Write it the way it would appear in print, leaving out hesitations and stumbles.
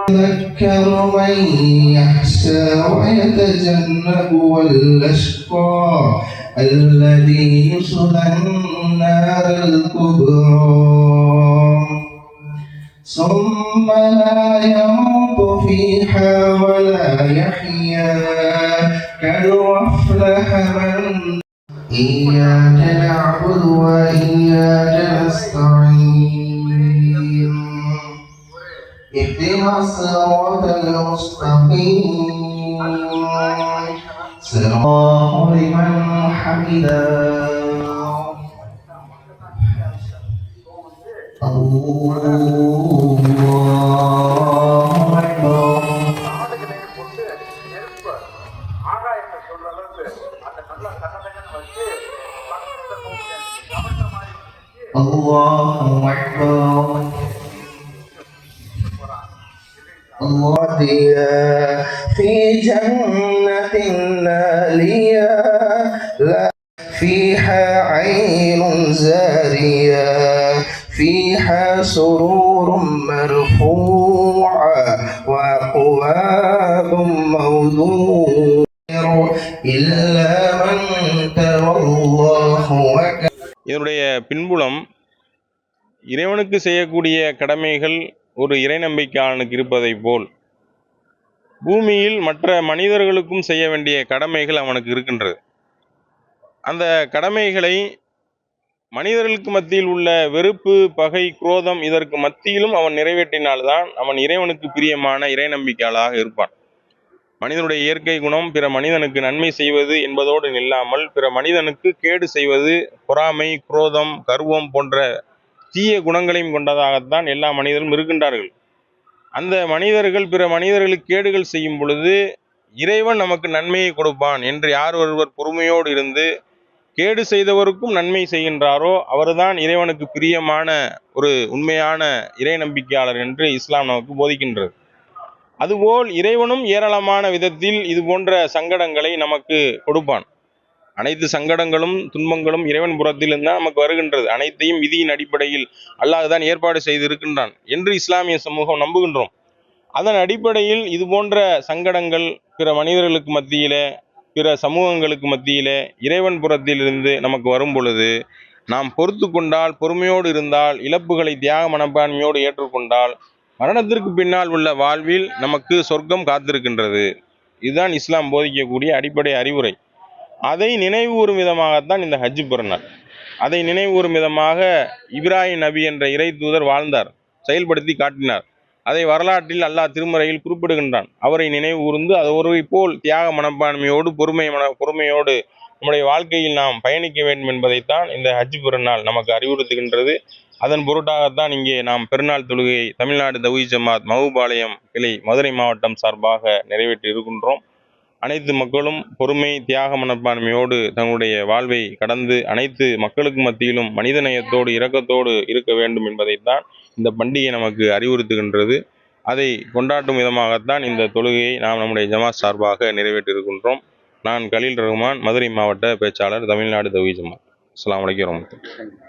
يذكر من يخشى ويتجنبها الأشقى الذي يصلى النار الكبرى ثم لا يموت فيها ولا يحيا قد أفلح من إياك نعبد وإياك نستعين اهدنا الصراط المستقيم صراط لمن حمده الله أكبر الله أكبر الله في جنة عالية لا فيها عين زارية فيها سرور مرفوعة وأكواب موضوعة إلا من ترى الله وكذا. இதனுடைய பின்புலம் இறைவனுக்கு செய்யக்கூடிய கடமைகள் ஒரு இறை நம்பிக்கையாளனுக்கு இருப்பதை போல் பூமியில் மற்ற மனிதர்களுக்கும் செய்ய வேண்டிய கடமைகள் அவனுக்கு இருக்கின்றது. அந்த கடமைகளை மனிதர்களுக்கு மத்தியில் உள்ள வெறுப்பு, பகை, குரோதம் இதற்கு மத்தியிலும் அவன் நிறைவேற்றினால்தான் அவன் இறைவனுக்கு பிரியமான இறை நம்பிக்கையாளராக இருப்பான். மனிதனுடைய இயற்கை குணம் பிற மனிதனுக்கு நன்மை செய்வது என்பதோடு நில்லாமல் பிற மனிதனுக்கு கேடு செய்வது, பொறாமை, குரோதம், கர்வம் போன்ற தீய குணங்களையும் கொண்டதாகத்தான் எல்லா மனிதரும் இருக்கின்றார்கள். அந்த மனிதர்கள் பிற மனிதர்களுக்கு கேடுகள் செய்யும் பொழுது இறைவன் நமக்கு நன்மையை கொடுப்பான் என்று யார் ஒருவர் பொறுமையோடு இருந்து கேடு செய்தவருக்கும் நன்மை செய்கின்றாரோ அவர்தான் இறைவனுக்கு பிரியமான ஒரு உண்மையான இறை நம்பிக்கையாளர் என்று இஸ்லாம் நமக்கு போதிக்கின்றது. அதுபோல் இறைவனும் ஏராளமான விதத்தில் இது போன்ற சங்கடங்களை நமக்கு கொடுப்பான். அனைத்து சங்கடங்களும் துன்பங்களும் இறைவன் புறத்திலிருந்து தான் நமக்கு வருகின்றது. அனைத்தையும் விதியின் அடிப்படையில் அல்லாஹ் தான் ஏற்பாடு செய்து இருக்கின்றான் என்று இஸ்லாமிய சமூகம் நம்புகின்றோம். அதன் அடிப்படையில் இது போன்ற சங்கடங்கள் பிற மனிதர்களுக்கு மத்தியிலே, பிற சமூகங்களுக்கு மத்தியிலே இறைவன் புறத்திலிருந்து நமக்கு வரும் பொழுது நாம் பொறுத்து கொண்டால், பொறுமையோடு இருந்தால், இழப்புகளை தியாக மனப்பான்மையோடு ஏற்றுக்கொண்டால் மரணத்திற்கு பின்னால் உள்ள வாழ்வில் நமக்கு சொர்க்கம் காத்திருக்கின்றது. இதுதான் இஸ்லாம் போதிக்கக்கூடிய அடிப்படை அறிவுரை. அதை நினைவுகூறும் விதமாகத்தான் இந்த ஹஜ் பெருநாள். அதை நினைவுகூறும் விதமாக இப்ராஹிம் நபி என்ற இறை தூதர் வாழ்ந்தார், செயல்படுத்தி காட்டினார். அதை வரலாற்றில் அல்லாஹ் திருமறையில் குறிப்பிடுகின்றான். அவரை நினைவு கூர்ந்து ஒருவரை போல் தியாக மனப்பான்மையோடு பொறுமையோடு நம்முடைய வாழ்க்கையில் நாம் பயணிக்க வேண்டும் என்பதைத்தான் இந்த ஹஜ் பெருநாள் நமக்கு அறிவுறுத்துகின்றது. அதன் பொருட்டாகத்தான் இங்கே நாம் பெருநாள் தொழுகையை தமிழ்நாடு தௌஹீத் ஜமாத் மஹூபாளையம் கிளை மதுரை மாவட்டம் சார்பாக நிறைவேற்றி இருக்கின்றோம். அனைத்து மக்களும் பொறுமை, தியாக மனப்பான்மையோடு தங்களுடைய வாழ்வை கடந்து அனைத்து மக்களுக்கு மத்தியிலும் மனிதநேயத்தோடு இரக்கத்தோடு இருக்க வேண்டும் என்பதைத்தான் இந்த பண்டிகை நமக்கு அறிவுறுத்துகின்றது. அதை கொண்டாடும் விதமாகத்தான் இந்த தொழுகையை நாம் நம்முடைய ஜமாத் சார்பாக நிறைவேற்றியிருக்கின்றோம். நான் கலீல் ரஹ்மான், மதுரை மாவட்ட பேச்சாளர், தமிழ்நாடு தௌஹீத் ஜமாத். அஸ்ஸலாமு அலைக்கும் வரஹ்மத்துல்லாஹி.